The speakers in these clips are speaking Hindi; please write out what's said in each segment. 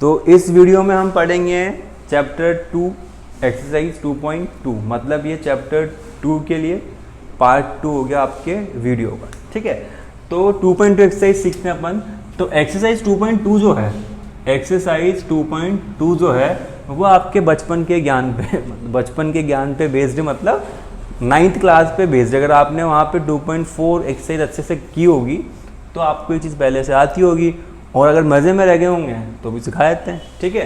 तो इस वीडियो में हम पढ़ेंगे चैप्टर 2 एक्सरसाइज 2.2, मतलब ये चैप्टर 2 के लिए पार्ट 2 हो गया आपके वीडियो का। ठीक है, तो 2.2 एक्सरसाइज सीखते हैं अपन। तो एक्सरसाइज 2.2 जो है, एक्सरसाइज 2.2 जो है वो आपके बचपन के ज्ञान पे बेस्ड, मतलब 9th क्लास पे बेस्ड। अगर आपने वहाँ पे 2.4 एक्सरसाइज अच्छे से की होगी तो आपको ये चीज़ पहले से आती होगी, और अगर मज़े में रह गए होंगे तो भी सिखा देते हैं। ठीक है,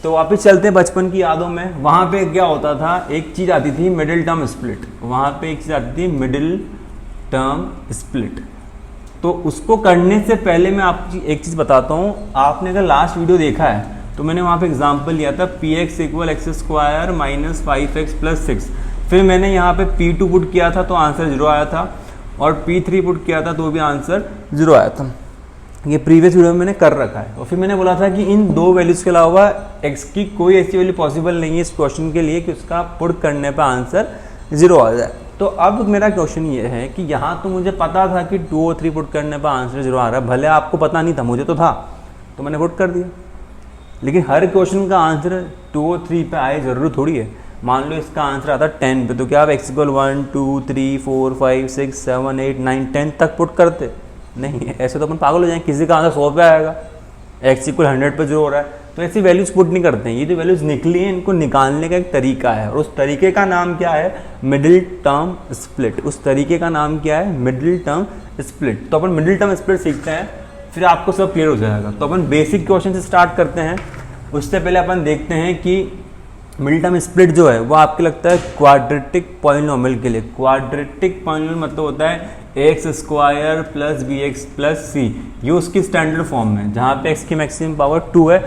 तो वापस चलते हैं बचपन की यादों में। वहाँ पे क्या होता था, एक चीज़ आती थी मिडिल टर्म स्प्लिट। वहाँ पे एक चीज़ आती थी मिडिल टर्म स्प्लिट। तो उसको करने से पहले मैं आपको एक चीज़ बताता हूँ। आपने अगर लास्ट वीडियो देखा है तो मैंने वहाँ पे एग्जांपल लिया था px equal x square minus 5x plus 6। फिर मैंने यहाँ पे p2 पुट किया था तो आंसर 0 आया था, और p3 पुट किया था तो भी आंसर 0 आया था। ये प्रीवियस वीडियो में मैंने कर रखा है। और फिर मैंने बोला था कि इन दो वैल्यूज़ के अलावा x की कोई ऐसी वैल्यू पॉसिबल नहीं है इस क्वेश्चन के लिए कि उसका पुट करने पर आंसर 0 आ जाए। तो अब मेरा क्वेश्चन ये है कि यहाँ तो मुझे पता था कि 2 और 3 पुट करने पर आंसर 0 आ रहा है, भले आपको पता नहीं था, मुझे तो था, तो मैंने पुट कर दिया। लेकिन हर क्वेश्चन का आंसर 2 और 3 पे आए जरूरी थोड़ी है। मान लो इसका आंसर आता 10 पे, तो क्या आप x इक्वल 1 2 3 4 5 6 7 8 9 10 तक पुट करते? नहीं, ऐसे तो अपन पागल हो जाएंगे। किसी का आंसर 100 पे आएगा, x इक्वल 100 पे 0 हो रहा है, तो ऐसी वैल्यूज पुट नहीं करते हैं। ये जो वैल्यूज निकली हैं इनको निकालने का एक तरीका है, और उस तरीके का नाम क्या है? Middle term split. उस तरीके का नाम क्या है? Middle term split. तो अपन मिडिल टर्म स्प्लिट सीखते हैं, फिर आपको सब क्लियर हो जाएगा। तो अपन बेसिक क्वेश्चन से स्टार्ट करते हैं। उससे पहले अपन देखते हैं कि मिडिल टर्म स्प्लिट जो है वो आपको लगता है क्वाड्रेटिक पॉलिनोमियल के लिए। क्वाड्रेटिक पॉलिनोमियल मतलब होता है x square plus b x plus c. ये उसकी स्टैंडर्ड फॉर्म में, जहाँ पे एक्स की मैक्सिमम पावर 2 है,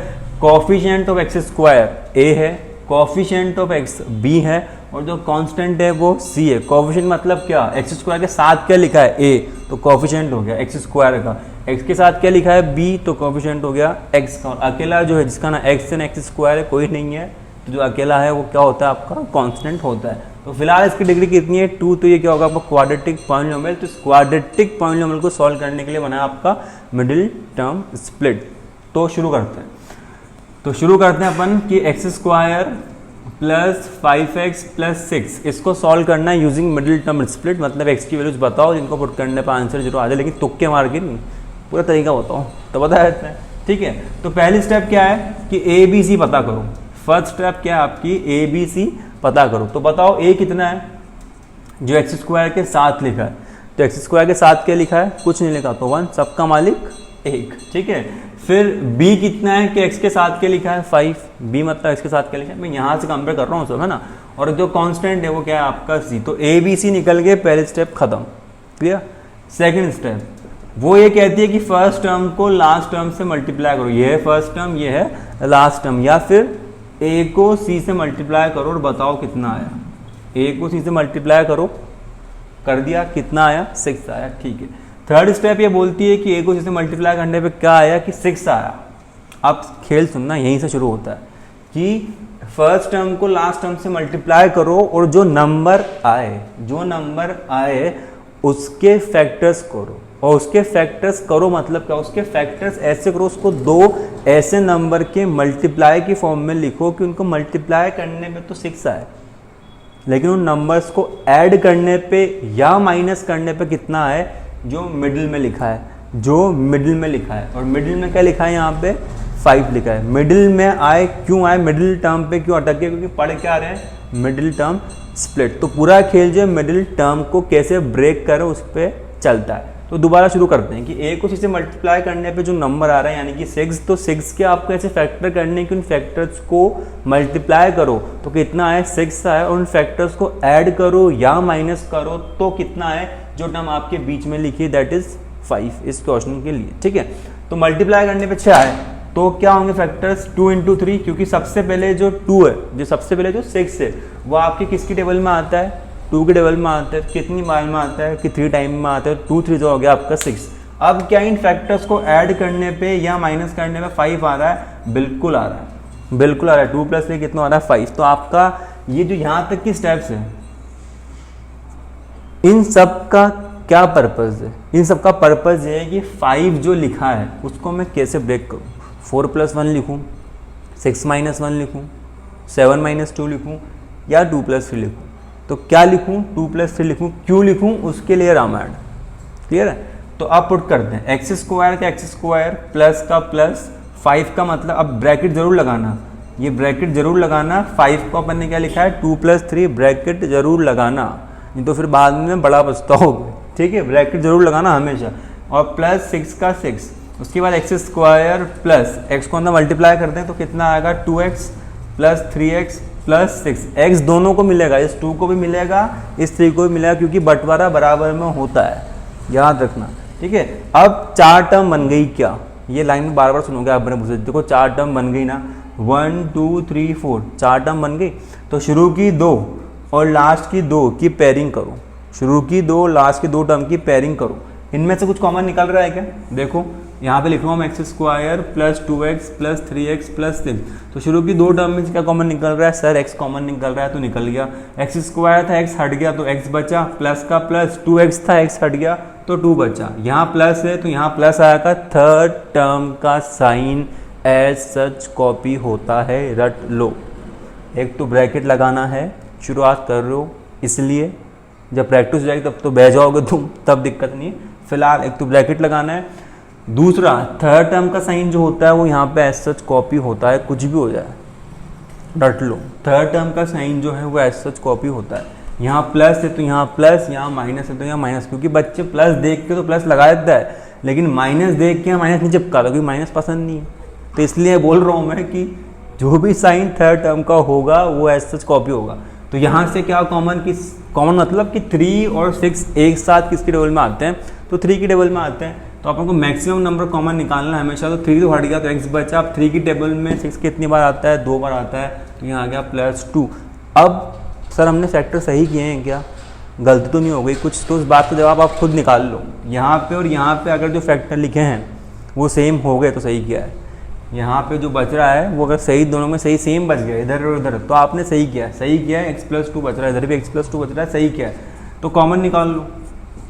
कोफिशिएंट ऑफ एक्स स्क्वायर ए है, कोफिशिएंट ऑफ एक्स बी है, और जो कांस्टेंट है वो सी है। कोफिशिएंट मतलब क्या? एक्स स्क्वायर के साथ क्या लिखा है? ए, तो कोफिशिएंट हो गया एक्स स्क्वायर का। एक्स के साथ क्या लिखा है? बी, तो कोफिशिएंट हो गया एक्स का। और अकेला जो है जिसका ना एक्स एंड एक्स स्क्वायर है कोई नहीं है, तो जो अकेला है वो क्या होता है? आपका कांस्टेंट होता है। तो फिलहाल इसकी डिग्री कितनी है? 2। तो ये क्या होगा? आपका क्वाड्रेटिक पॉलिनोमियल। तो इस क्वाड्रेटिक पॉलिनोमियल को सॉल्व करने के लिए बना आपका मिडिल टर्म स्प्लिट। तो शुरू करते हैं अपन कि x square plus 5x plus 6, इसको सॉल्व करना है यूजिंग मिडिल टर्म स्प्लिट। मतलब x की वैल्यूज बताओ जिनको पुट करने पर आंसर 0 आ जाए, लेकिन तुक्के मार के नहीं, पूरा तरीका बताओ तो बता देते हैं। ठीक है, तो पहली स्टेप क्या है कि ABC पता करो। फर्स्ट स्टेप क्या है आपकी? ABC पता करो। तो बताओ a कितना है जो एक्स स्क्वायर के साथ लिखा है? तो एक्स स्क्वायर के साथ क्या लिखा है? कुछ नहीं लिखा, तो 1, सबका मालिक 1। ठीक है, फिर b कितना है कि x के साथ क्या लिखा है? 5। b मतलब x के साथ क्या लिखा है? मैं यहाँ से कंपेयर कर रहा हूँ सब, है ना। और जो कांस्टेंट है वो क्या है? आपका c। तो ABC निकल गए, पहले स्टेप खत्म। क्लियर? सेकंड स्टेप वो ये कहती है कि फर्स्ट टर्म को लास्ट टर्म से मल्टीप्लाई करो। ये है फर्स्ट टर्म, ये है लास्ट टर्म, या फिर a को c से मल्टीप्लाई करो और बताओ कितना आया। a को c से मल्टीप्लाई करो, कर दिया, कितना आया? 6 आया। ठीक है, थर्ड स्टेप ये बोलती है कि a को c से मल्टीप्लाई करने पे क्या आया? कि 6 आया। अब खेल सुनना, यहीं से शुरू होता है कि फर्स्ट टर्म को लास्ट टर्म से मल्टीप्लाई करो, और जो नंबर आए उसके फैक्टर्स करो। और उसके फैक्टर्स करो मतलब क्या? उसके फैक्टर्स ऐसे करो, उसको 2 ऐसे नंबर के मल्टीप्लाई की फॉर्म में लिखो कि उनको मल्टीप्लाई करने में तो 6 आए, लेकिन उन नंबर्स को ऐड करने पे या माइनस करने पे कितना आए? जो मिडिल में लिखा है, और मिडिल में क्या लिखा है? यहाँ पे 5 लिखा है। मिडिल में आए, क्यों आए? मिडिल टर्म पे क्यों अटके? क्योंकि पढ़ क्या रहे हैं? Middle term split. तो पूरा खेल जो मिडिल टर्म को कैसे ब्रेक करो उस पर चलता है। तो दोबारा शुरू करते हैं कि a को c से मल्टीप्लाई करने पे जो नंबर आ रहा है यानी कि 6, तो 6 के आपको ऐसे फैक्टर करने कि उन फैक्टर्स को मल्टीप्लाई करो तो कितना आए? 6 आए, और उन फैक्टर्स को ऐड करो या माइनस करो तो कितना आए? जो टर्म आपके बीच में लिखी दैट इज 5 इस क्वेश्चन के लिए। ठीक है, तो मल्टीप्लाई करने पे 6 आए, तो क्या होंगे फैक्टर्स? 2 × 3, क्योंकि सबसे पहले जो 2 है, जो 6 है वो आपके किसकी टेबल में आता है? 2 के टेबल में आता है। कितनी बार में आता है? कि 3 टाइम में आता है। 2 3 जो हो गया आपका 6। अब क्या इन फैक्टर्स को ऐड करने पे या माइनस करने पे 5 आ रहा है? बिल्कुल आ रहा है। 2 + 3 कितना आ रहा है? 5। तो आपका ये जो यहाँ तक की स्टेप्स है, इन सब का क्या पर्पज़ है? इन सब का पर्पज़ ये है कि 5 जो लिखा है उसको मैं कैसे ब्रेक करूँ। 4 + 1 लिखूँ, 6 - 1 लिखूँ, 7 - 2 लिखूँ या 2 + 3 लिखूँ? तो क्या लिखूँ? 2 + 3 लिखूँ। क्यों लिखूँ? उसके लिए रामायण। क्लियर है? तो आप पुट करते हैं x² का x² प्लस का प्लस 5 का मतलब, अब ब्रैकेट जरूर लगाना, ये ब्रैकेट जरूर लगाना। 5 को अपन ने क्या लिखा है? 2 + 3 ब्रैकेट जरूर लगाना, नहीं तो फिर बाद में बड़ा पछताओगे। ठीक है, ब्रैकेट जरूर लगाना हमेशा। और प्लस 6 का 6, उसके बाद x² प्लस x को अंदर मल्टीप्लाई करते हैं तो कितना आएगा? 2x + 3x + 6। x दोनों को मिलेगा, इस 2 को भी मिलेगा, इस 3 को भी मिलेगा, क्योंकि बंटवारा बराबर में होता है, याद रखना। ठीक है, अब 4 टर्म बन गई क्या? ये लाइन में बार बार सुनोगे आप अपने मुँह से। देखो 4 टर्म बन गई ना, 1 2 3 4, 4 टर्म बन गई। तो शुरू की 2 और लास्ट की 2 की पेयरिंग करो, शुरू की 2 लास्ट की 2 टर्म की पेयरिंग करो। इनमें से कुछ कॉमन निकल रहा है क्या? देखो यहाँ पे लिख रहा हूँ मैं x² plus 2x plus 3x plus 6। तो शुरू की 2 टर्म में क्या कॉमन निकल रहा है? सर x कॉमन निकल रहा है, तो निकल गया। x² था, x हट गया तो x बचा, प्लस का प्लस 2x था, x हट गया तो 2 बचा। यहाँ प्लस है तो यहाँ प्लस आएगा। थर्ड टर्म का साइन एज सच कॉपी होता है, रट लो। एक तो ब्रैकेट लगाना है, शुरुआत कर रहे हो इसलिए, जब प्रैक्टिस हो जाएगी तब तो बह जाओगे तुम, तब दिक्कत नहीं है। फिलहाल एक तो ब्रैकेट लगाना है। दूसरा, थर्ड टर्म का साइन जो होता है वो यहाँ पे एज सच कॉपी होता है, कुछ भी हो जाए, रट लो। थर्ड टर्म का साइन जो है वो एज सच कॉपी होता है। यहाँ प्लस है तो यहाँ प्लस, यहाँ माइनस है तो यहाँ माइनस, क्योंकि बच्चे प्लस देख के तो प्लस लगा देता है, लेकिन माइनस देख के माइनस नहीं चिपका, क्योंकि माइनस पसंद नहीं है। तो इसलिए बोल रहा हूँ मैं कि जो भी साइन थर्ड टर्म का होगा वो एज सच कॉपी होगा। तो यहाँ से क्या कॉमन मतलब कि 3 और 6 एक साथ किसके टेबल में आते हैं? तो 3 की टेबल में आते हैं। तो अपन को मैक्सिमम नंबर कॉमन निकालना है हमेशा। तो 3 तो हट गया तो x बचा। अब 3 की टेबल में 6 कितनी बार आता है? 2 बार आता है, तो यहाँ आ गया +2। अब सर हमने फैक्टर सही किए हैं क्या? गलती तो नहीं हो गई कुछ? तो उस बात का जवाब आप खुद निकाल लो। यहाँ पे और यहाँ पे अगर जो फैक्टर लिखे हैं वो सेम हो गए तो सही किया है। यहाँ पे जो बच रहा है वो अगर सही, दोनों में सही सेम बच गया, इधर और इधर, तो आपने सही किया है। सही किया है, x + 2 बच रहा है, इधर भी x + 2 बच रहा है, सही किया है। तो कॉमन निकाल लो,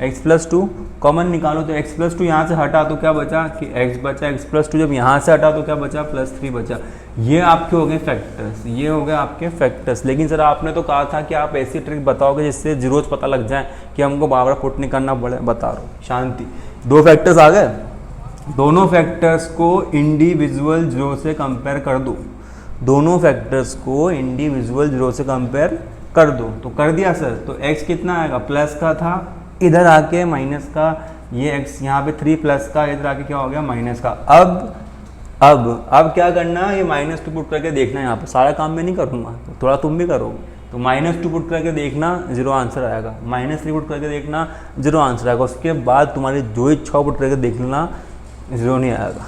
x + 2 कॉमन निकालो। तो x + 2 यहाँ से हटा तो क्या बचा? कि x बचा। x + 2 जब यहाँ से हटा तो क्या बचा? +3 बचा। ये आपके हो गए फैक्टर्स, ये हो गए आपके फैक्टर्स। लेकिन सर आपने तो कहा था कि आप ऐसी ट्रिक बताओगे जिससे जीरोज पता लग जाए, कि हमको बार बार पुट नहीं करना पड़े। बता रहा हूँ, शांति। 2 फैक्टर्स आ गए, दोनों फैक्टर्स को इंडिविजुअल जीरो से कंपेयर कर दो। दोनों फैक्टर्स को इंडिविजुअल जीरो से कंपेयर कर दो। तो कर दिया सर, तो x कितना आएगा? प्लस का था, इधर आके माइनस का, ये x यहाँ पे 3 प्लस का, इधर आके क्या हो गया? माइनस का। अब क्या करना है? ये -2 पुट करके देखना है। यहाँ पे सारा काम मैं नहीं करूँगा, तो थोड़ा तुम भी करोगे। तो -2 पुट करके देखना, 0 आंसर आएगा। -3 पुट करके देखना, 0 आंसर आएगा। उसके बाद तुम्हारी जो इच्छा पुट करके देख लेना, 0 नहीं आएगा।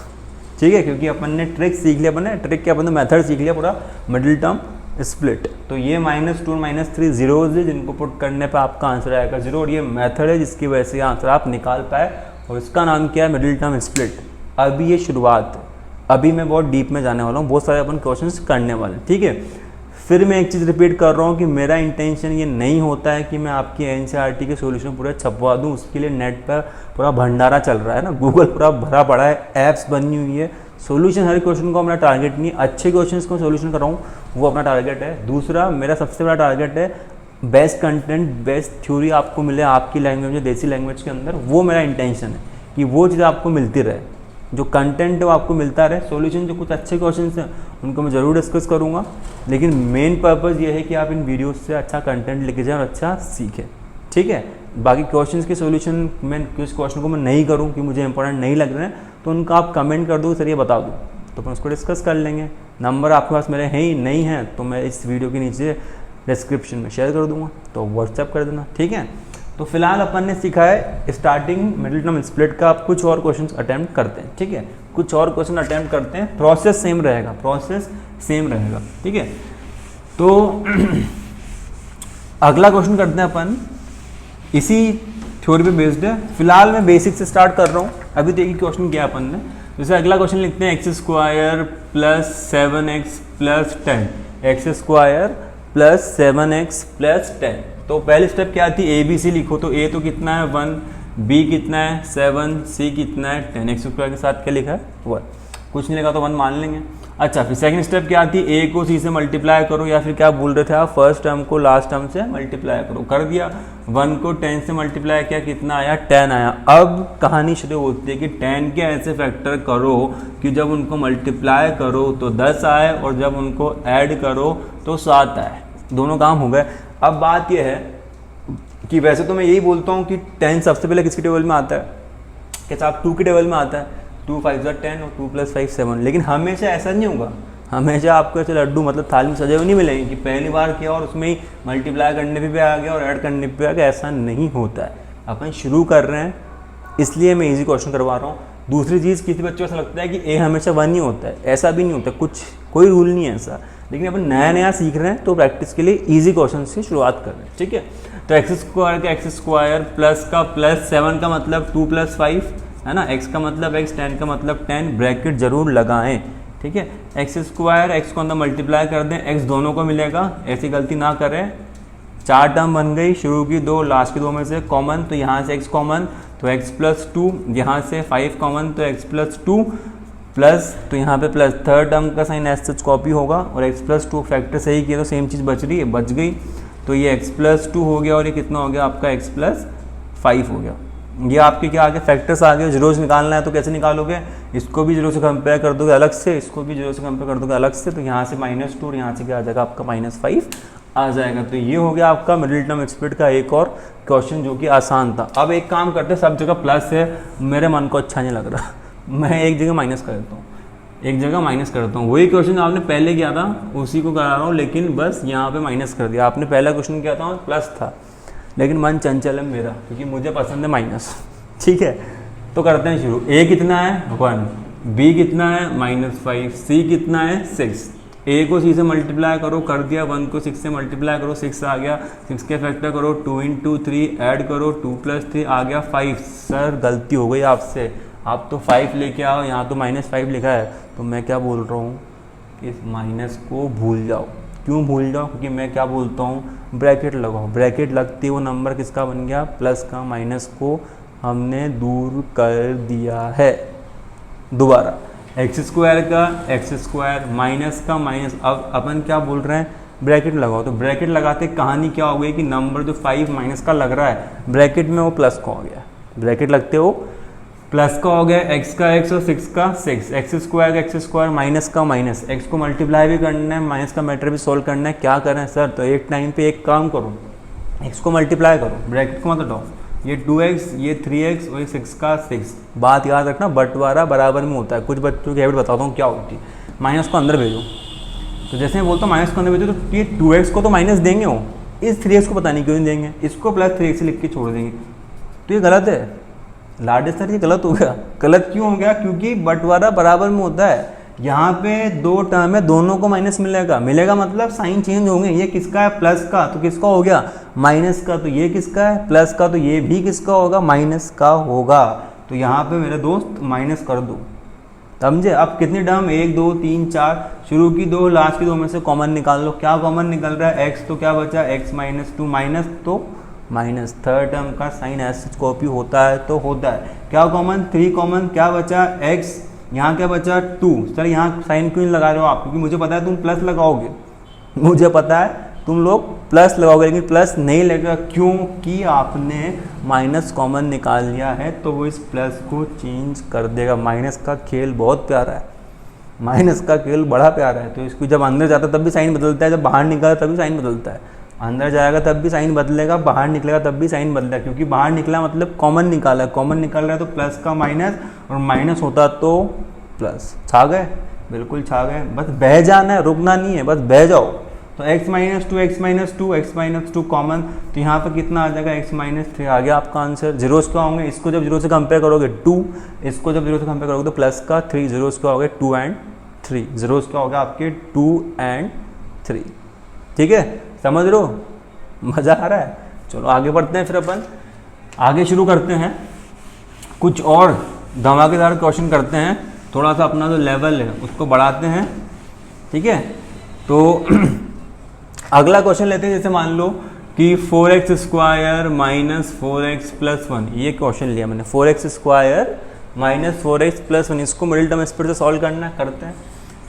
ठीक है, क्योंकि अपन ने ट्रिक सीख लिया, अपन ने ट्रिक के अपन ने मेथड सीख लिया पूरा, मिडिल टर्म स्प्लिट। तो ये -2 और -3 जीरोज है जिनको पुट करने पे आपका आंसर आएगा 0, और ये मेथड है जिसकी वजह से आंसर आप निकाल पाए, और इसका नाम क्या है? Middle term split. अभी ये शुरुआत है, अभी मैं बहुत डीप में जाने वाला हूँ, बहुत सारे अपन क्वेश्चंस करने वाले हैं। ठीक है, फिर मैं एक चीज़ रिपीट कर रहा हूँ कि मेरा इंटेंशन ये नहीं होता है कि मैं आपकी एनसीईआरटी के सॉल्यूशन पूरा छपवा दूँ। उसके लिए नेट पर पूरा भंडारा चल रहा है ना, गूगल पूरा भरा पड़ा है, ऐप्स बनी हुई है। सॉल्यूशन हर क्वेश्चन को मेरा टारगेट नहीं, अच्छे क्वेश्चंस को सॉल्यूशन कर रहा हूँ, वो अपना टारगेट है। दूसरा, मेरा सबसे बड़ा टारगेट है बेस्ट कंटेंट, बेस्ट थ्योरी आपको मिले आपकी लैंग्वेज में, देसी लैंग्वेज के अंदर। वो मेरा इंटेंशन है कि वो चीज़ आपको मिलती रहे, जो कंटेंट है वो आपको मिलता रहे। सॉल्यूशन जो कुछ अच्छे क्वेश्चंस हैं उनको मैं ज़रूर डिस्कस करूँगा, लेकिन मेन पर्पज़ ये है कि आप इन वीडियोस से अच्छा कंटेंट लेके जाएं और अच्छा सीखें। ठीक है, बाकी क्वेश्चंस के सॉल्यूशन मैं किस क्वेश्चन को मैं नहीं करूँ कि मुझे इंपॉर्टेंट नहीं लग रहे हैं, तो उनका आप कमेंट कर दो, सर ये बता दो, तो अपन उसको डिस्कस कर लेंगे। नंबर आपके पास मेरे हैं ही नहीं हैं तो मैं इस वीडियो के नीचे डिस्क्रिप्शन में शेयर कर दूँगा, तो व्हाट्सएप कर देना। ठीक है, तो फिलहाल अपन ने सीखा है स्टार्टिंग मिडिल टर्म स्प्लिट का। आप कुछ और क्वेश्चंस अटेम्प्ट करते हैं। ठीक है, कुछ और क्वेश्चन अटेम्प्ट करते हैं, प्रोसेस सेम रहेगा, प्रोसेस सेम रहेगा। ठीक है, तो अगला क्वेश्चन करते हैं अपन, इसी थ्योरी पे बेस्ड है। फिलहाल मैं बेसिक से स्टार्ट कर रहा हूँ, अभी तो एक ही क्वेश्चन किया अपन ने। जैसे अगला क्वेश्चन लिखते हैं x² + 7x + 10, x² + 7x + 10। तो पहली स्टेप क्या थी? ABC लिखो। तो A तो कितना है? 1, B कितना है? 7, C कितना है? 10। x² के साथ क्या लिखा है? 1। कुछ नहीं लगा तो 1 मान लेंगे। अच्छा, फिर सेकंड स्टेप क्या थी, a को c से मल्टीप्लाई करो, या फिर क्या बोल रहे थे आप, फर्स्ट टर्म को लास्ट टर्म से मल्टीप्लाई करो, कर दिया। 1 को 10 से मल्टीप्लाई किया, कितना आया, 10 आया। अब कहानी शुरू होती है कि 10 के ऐसे फैक्टर करो कि जब उनको मल्टीप्लाई करो तो 10 आए, और जब उनको ऐड करो तो 7 आए। दोनों काम हो गए। अब बात यह है कि वैसे तो मैं यही बोलता हूँ कि 10 सबसे पहले किसके टेबल में आता है, कि साहब 2 के टेबल में आता है, 2 5 10 और 2 + 5 7। लेकिन हमेशा ऐसा नहीं होगा, हमेशा आपको ऐसे लड्डू मतलब थाली में सजे हुए नहीं मिलेंगे कि पहली बार किया और उसमें ही मल्टीप्लाई करने पे भी आ गया और ऐड करने पे आ गया। ऐसा नहीं होता है। अपन शुरू कर रहे हैं इसलिए मैं इजी क्वेश्चन करवा रहा हूँ। दूसरी चीज़, किसी बच्चे को ऐसा लगता है कि ए हमेशा 1 ही होता है, ऐसा भी नहीं होता, कोई रूल नहीं है ऐसा। लेकिन अपन नया सीख रहे हैं तो प्रैक्टिस के लिए ईजी क्वेश्चन से शुरुआत कर रहे हैं, ठीक है। तो x² का x² प्लस का प्लस 7 का मतलब 2 + 5 है ना, x का मतलब x, 10 का मतलब 10, ब्रैकेट जरूर लगाएं, ठीक है। x² x को अंदर मल्टीप्लाई कर दें, x दोनों को मिलेगा, ऐसी गलती ना करें। 4 टर्म बन गई, शुरू की 2 लास्ट की 2 में से कॉमन, तो यहाँ से x कॉमन तो x + 2, यहाँ से 5 कॉमन तो x + 2 प्लस, तो यहाँ पे प्लस, थर्ड टर्म का साइन एस सच कॉपी होगा, और x + 2 फैक्टर सही किया तो सेम चीज़ बच रही है, बच गई। तो ये x + 2 हो गया, और ये कितना हो गया आपका x + 5 हो गया। ये आपके क्या आ गए, फैक्टर्स आ गए। जीरोस निकालना है तो कैसे निकालोगे, इसको भी जीरो से कंपेयर कर दोगे अलग से, इसको भी जीरो से कंपेयर कर दोगे अलग से, तो यहाँ से -2 और यहाँ से क्या आ जाएगा आपका -5 आ जाएगा। तो ये हो गया आपका मिडिल टर्म एक्सपेक्ट का एक और क्वेश्चन जो कि आसान था। अब एक काम करते हैं, सब जगह प्लस है, मेरे मन को अच्छा नहीं लग रहा, मैं एक जगह माइनस कर देता हूँ, एक जगह माइनस करता हूँ। वही क्वेश्चन आपने पहले किया था उसी को करा रहा हूँ, लेकिन बस यहाँ पे माइनस कर दिया। आपने पहला क्वेश्चन किया था प्लस था, लेकिन मन चंचल है मेरा, क्योंकि मुझे पसंद है माइनस, ठीक है। तो करते हैं शुरू। a कितना है 1, b कितना है -5, c कितना है 6। a को c से मल्टीप्लाई करो, कर दिया। 1 को 6 से मल्टीप्लाई करो, 6 आ गया। 6 के फैक्टर करो, 2 × 3 ऐड करो, 2 + 3 आ गया 5। सर गलती हो गई आपसे, आप तो 5 लेके आओ, यहाँ तो -5 लिखा है। तो मैं क्या बोल रहा हूँ, इस माइनस को भूल जाओ। क्यों भूल जाओ, क्योंकि मैं क्या बोलता हूँ, ब्रैकेट लगाओ। ब्रैकेट लगते वो नंबर किसका बन गया, प्लस का, माइनस को हमने दूर कर दिया है। दोबारा x² का x² माइनस का माइनस। अब अपन क्या बोल रहे हैं, ब्रैकेट लगाओ। तो ब्रैकेट लगाते कहानी क्या हो गई कि नंबर जो 5 माइनस का लग रहा है ब्रैकेट में, वो प्लस का हो गया। ब्रैकेट लगते हो प्लस का हो गया, x का x और 6 का 6, x² का x² माइनस का माइनस। x को मल्टीप्लाई भी करना है, माइनस का मैटर भी सोल्व करना है। क्या करें सर, तो एक टाइम पे एक काम करो, x को मल्टीप्लाई करो, ब्रैकेट को मत हटाओ। ये 2x, ये 3x और ये 6 का 6। बात याद रखना, बंटवारा बराबर में होता है। कुछ बच्चों की हैबिट बताता हूँ क्या होती है, माइनस को अंदर भेजो। तो जैसे मैं बोलता हूँ माइनस को अंदर भेजो, तो ये 2x को तो माइनस देंगे हो, इस 3x को पता नहीं क्यों नहीं देंगे, इसको +3x लिख के छोड़ देंगे। तो ये गलत है लाडे सर, ये गलत हो गया। गलत क्यों हो गया, क्योंकि बंटवारा बराबर में होता है। यहाँ पे 2 टर्म है, दोनों को माइनस मिलेगा मतलब साइन चेंज होंगे। ये किसका है, प्लस का, तो किसका हो गया, माइनस का। तो ये किसका है, प्लस का, तो ये भी किसका होगा, माइनस का होगा। तो यहाँ पे मेरे दोस्त माइनस कर दो, समझे। अब कितनी टर्म, 1 2 3 4, शुरू की 2 लास्ट की 2 में से कॉमन निकाल लो। क्या कॉमन निकल रहा है, x, तो क्या बचा x -2, माइनस तो माइनस, थर्ड टर्म का साइन एस कॉपी होता है तो होता है। क्या कॉमन, 3 कॉमन, क्या बचा x, यहाँ क्या बचा 2। सर यहाँ साइन क्यों लगा रहे हो आप, क्योंकि मुझे पता है तुम प्लस लगाओगे, मुझे पता है तुम लोग प्लस लगाओगे, लेकिन प्लस नहीं लगेगा क्योंकि आपने माइनस कॉमन निकाल लिया है, तो वो इस प्लस को चेंज कर देगा। माइनस का खेल बहुत प्यारा है, माइनस का खेल बड़ा प्यारा है। तो इसको जब अंदर जाता है तब भी साइन बदलता है, जब बाहर निकलता तब भी साइन बदलता है। अंदर जाएगा तब भी साइन बदलेगा, बाहर निकलेगा तब भी साइन बदलेगा, क्योंकि बाहर निकला मतलब कॉमन निकाला है। कॉमन निकल रहा है तो प्लस का माइनस, और माइनस होता तो प्लस। छा गए, बिल्कुल छा गए। बस बह जाना है, रुकना नहीं है, बस बह जाओ। तो x - 2 कॉमन, तो यहाँ पर कितना आ जाएगा, x - 3 आ गया आपका आंसर। जीरोस क्या होंगे, इसको जब जीरो से कंपेयर करोगे 2, इसको जब जीरो से कंपेयर करोगे तो प्लस का 3, जीरोस क्या हो गए 2 और 3, जीरोस क्या हो गया आपके 2 और 3। ठीक है, समझ रहे हो, मज़ा आ रहा है। चलो आगे बढ़ते हैं, फिर अपन आगे शुरू करते हैं, कुछ और धमाकेदार क्वेश्चन करते हैं, थोड़ा सा अपना जो लेवल है उसको बढ़ाते हैं। ठीक है, तो अगला क्वेश्चन लेते हैं। जैसे मान लो कि 4x² - 4x + 1, ये क्वेश्चन लिया मैंने। 4x² -4x+1, इसको मिडिल टर्म स्पीड से सॉल्व करना करते हैं।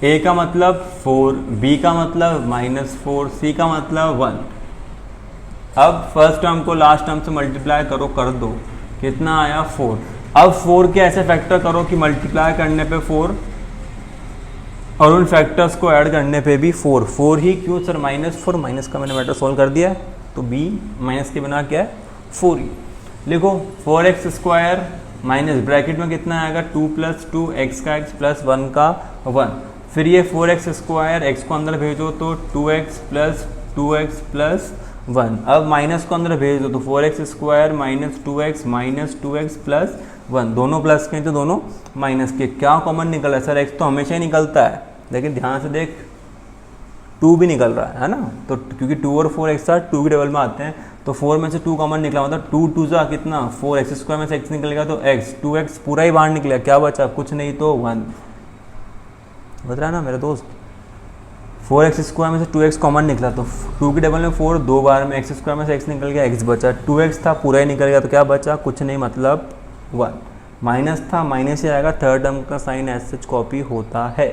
a का मतलब 4, b का मतलब -4, c का मतलब 1। अब फर्स्ट टर्म को लास्ट टर्म से मल्टीप्लाई करो, कर दो, कितना आया 4। अब 4 के ऐसे फैक्टर करो कि मल्टीप्लाई करने पे 4 और उन फैक्टर्स को ऐड करने पे भी 4 ही क्यों सर? -4, माइनस का मैंने मैटर सॉल्व कर दिया है, तो b माइनस के बिना क्या है 4 ही। लिखो 4x² माइनस ब्रैकेट में कितना आएगा 2 + 2 x का x प्लस 1 का 1। फिर ये 4x² x को अंदर भेजो तो 2x + 2x + 1। अब माइनस को अंदर भेज दो तो 4x² माइनस 2x + 1। दोनों प्लस के तो दोनों माइनस के, क्या कॉमन निकल रहा है सर? x तो हमेशा ही निकलता है, लेकिन ध्यान से देख 2 भी निकल रहा है ना, तो क्योंकि 2 और 4 एक साथ 2 के डबल में आते हैं, तो 4 में से 2 कॉमन निकला, मतलब 2 2 जा कितना 4x² में से x निकलेगा तो x, 2x पूरा ही बाहर निकलेगा, क्या बचा? कुछ नहीं तो 1। बता रहा ना मेरे दोस्त, 4x² में से 2x कॉमन निकला तो 2 के डबल में 4 2 बार में, x² में से x निकल गया, x बचा, 2x था पूरा ही निकल गया तो क्या बचा? कुछ नहीं, मतलब 1। माइनस था, माइनस ही आएगा, थर्ड टर्म का साइन एज सच कॉपी होता है।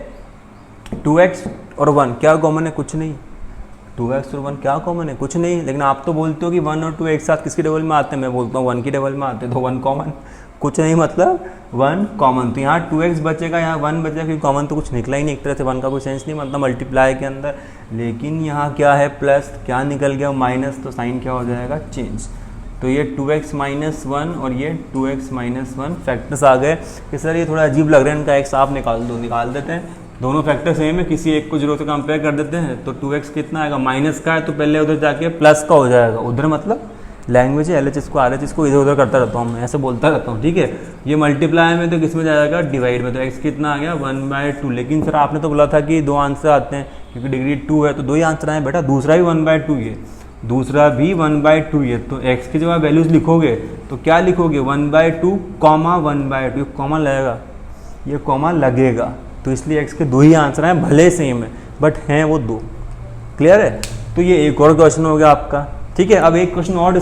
2x और 1 क्या कॉमन है? कुछ नहीं। 2x और 1 क्या कॉमन है? कुछ नहीं। लेकिन आप तो बोलते हो कि 1 और 2 एक साथ किसके डबल में आते हैं? मैं बोलता हूँ 1 की डबल में आते हैं, तो 1 कॉमन, कुछ नहीं मतलब 1 कॉमन। तो यहाँ 2x बचेगा, यहाँ 1 बचेगा, क्योंकि कॉमन तो कुछ निकला ही नहीं, एक तरह से 1 का कोई सेंस नहीं मतलब मल्टीप्लाई के अंदर। लेकिन यहाँ क्या है? प्लस, क्या निकल गया? माइनस, तो साइन क्या हो जाएगा? चेंज। तो ये 2x - 1 और ये 2x - 1 फैक्टर्स आ गए कि सर ये थोड़ा अजीब लग रहा है, इनका x आप निकाल दो, निकाल देते हैं। दोनों फैक्टर सेम है, किसी एक को 0 से कंपेयर कर देते हैं, तो 2x कितना आएगा? माइनस का है तो पहले उधर जाके प्लस का हो जाएगा, उधर मतलब लैंग्वेज है LHS को RHS को इधर उधर करता रहता हूँ मैं, ऐसे बोलता रहता हूँ, ठीक है। ये मल्टीप्लाई में तो किस में जाएगा? डिवाइड में, तो x कितना आ गया? 1/2। लेकिन सर आपने तो बोला था कि 2 आंसर आते हैं, क्योंकि डिग्री 2 है तो 2 ही आंसर आए बेटा, दूसरा भी 1/2 ही है, दूसरा भी 1/2 ही है। तो x की जब आप वैल्यूज लिखोगे तो क्या लिखोगे? 1/2, 1/2, कॉमा लगेगा, ये कॉमा लगेगा, तो इसलिए x के 2 ही आंसर हैं, भले सेम है बट हैं वो 2। क्लियर है? तो ये एक और क्वेश्चन हो गया आपका, ठीक है। अब एक क्वेश्चन और